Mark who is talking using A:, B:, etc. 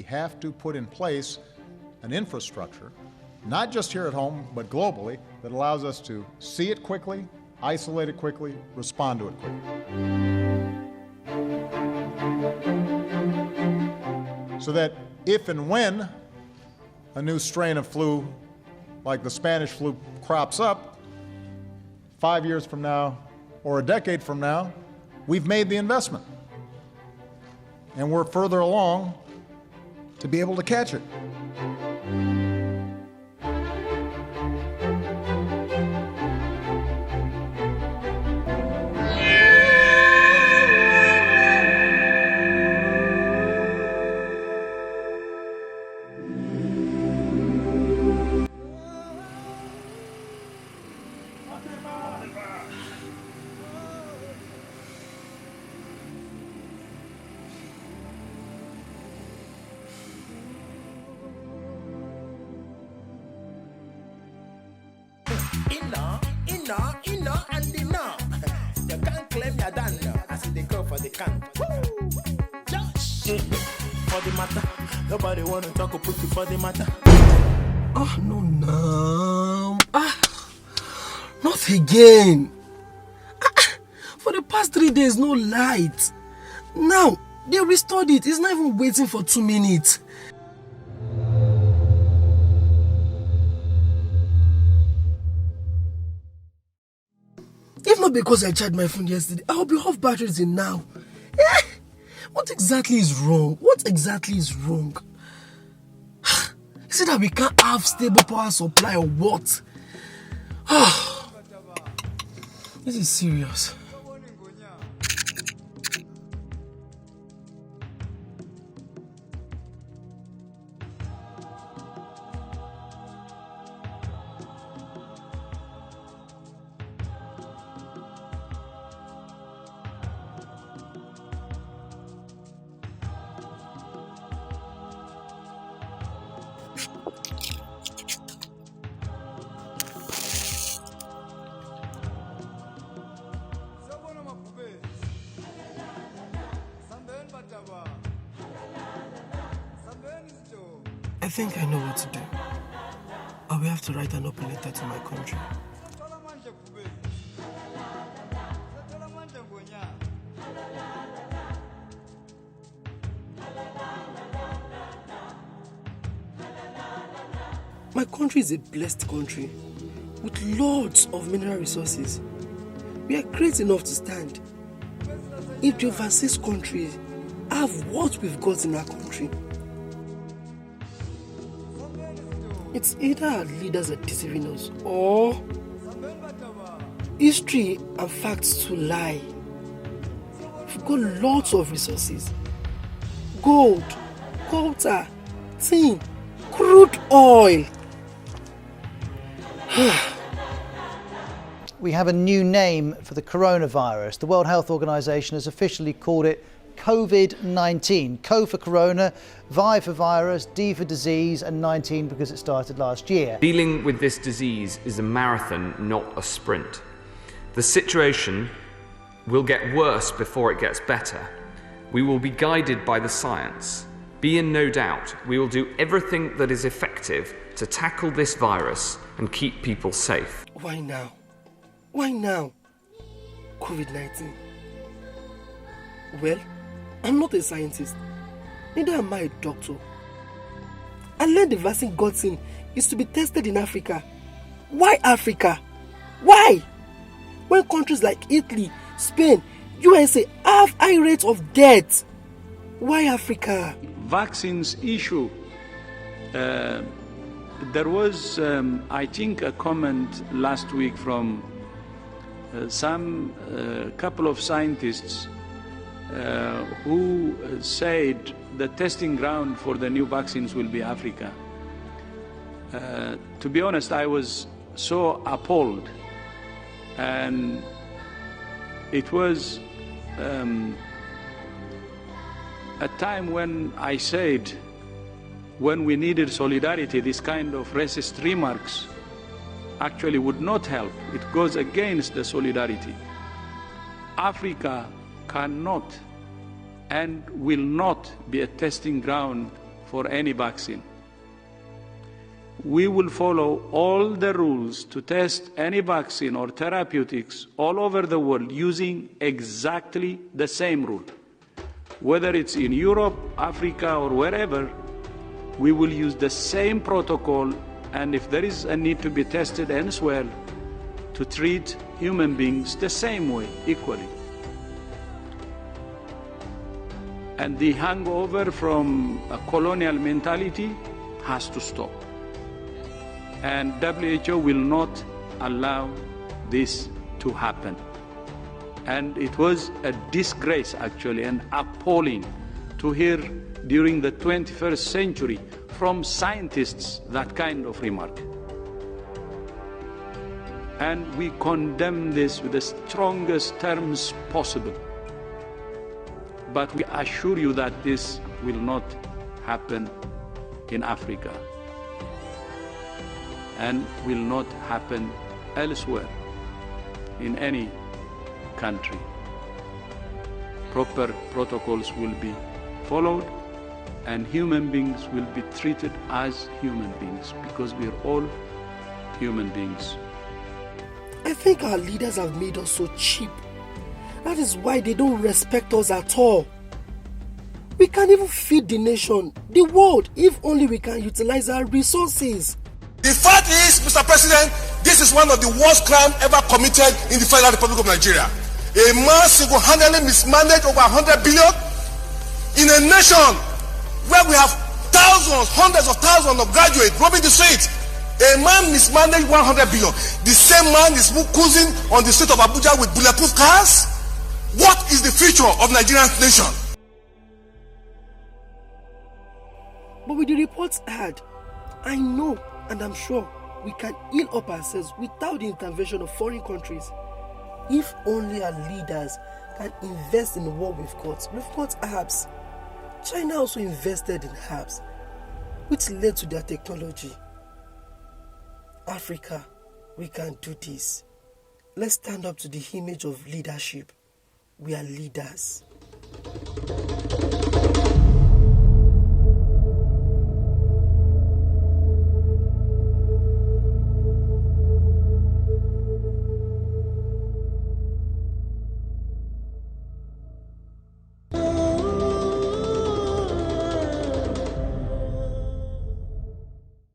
A: have to put in place an infrastructure, not just here at home, but globally, that allows us to see it quickly, isolate it quickly, respond to it quickly. So that if and when a new strain of flu, like the Spanish flu, crops up 5 years from now or a decade from now, we've made the investment. And we're further along to be able to catch it.
B: Inno, and inno. You can't claim you're done now, as they go for the can. Josh! For the matter, nobody wanna talk or put you for the matter.
C: Oh, no. Not again. For the past 3 days, no light. Now, they restored it. It's not even waiting for 2 minutes. If not because I charged my phone yesterday, I will be off batteries in now. What exactly is wrong? What exactly is wrong? Is it that we can't have stable power supply or what? This is serious. I think I know what to do. I will have to write an open letter to my country. My country is a blessed country with lots of mineral resources. We are great enough to stand. If the overseas countries have what we've got in our country, it's either our leaders are deceiving us or history and facts to lie. We've got lots of resources. Gold, coltan, tin, crude oil.
D: We have a new name for the coronavirus. The World Health Organization has officially called it COVID-19. Co for corona, Vi for virus, D for disease, and 19 because it started last year.
E: Dealing with this disease is a marathon, not a sprint. The situation will get worse before it gets better. We will be guided by the science. Be in no doubt, we will do everything that is effective to tackle this virus and keep people safe.
C: Why now? Why now? COVID-19. Well, I'm not a scientist. Neither am I a doctor. I learned the vaccine got in is to be tested in Africa. Why Africa? Why? When countries like Italy, Spain, USA have high rates of death. Why Africa?
F: Vaccines issue. There was, I think, a comment last week from some couple of scientists who said the testing ground for the new vaccines will be Africa. To be honest, I was so appalled, and it was a time when I said, when we needed solidarity, this kind of racist remarks actually would not help. It goes against the solidarity. Africa cannot and will not be a testing ground for any vaccine. We will follow all the rules to test any vaccine or therapeutics all over the world using exactly the same rule. Whether it's in Europe, Africa, or wherever, we will use the same protocol, and if there is a need to be tested elsewhere, to treat human beings the same way, equally. And the hangover from a colonial mentality has to stop. And WHO will not allow this to happen. And it was a disgrace, actually, and appalling to hear during the 21st century from scientists that kind of remark. And we condemn this with the strongest terms possible. But we assure you that this will not happen in Africa and will not happen elsewhere in any country. Proper protocols will be followed and human beings will be treated as human beings because we are all human beings.
C: I think our leaders have made us so cheap. That is why they don't respect us at all. We can't even feed the nation, the world, if only we can utilize our resources.
G: The fact is, Mr. President, this is one of the worst crimes ever committed in the Federal Republic of Nigeria. A man single-handedly mismanaged over 100 billion in a nation where we have thousands, hundreds of thousands of graduates roaming the streets. A man mismanaged 100 billion. The same man is cruising on the street of Abuja with bulletproof cars. What is the future of Nigerian nation?
C: But with the reports I had, I know and I'm sure we can heal up ourselves without the intervention of foreign countries. If only our leaders can invest in what we've got. We've got herbs. China also invested in herbs, which led to their technology. Africa, we can do this. Let's stand up to the image of leadership. We are leaders.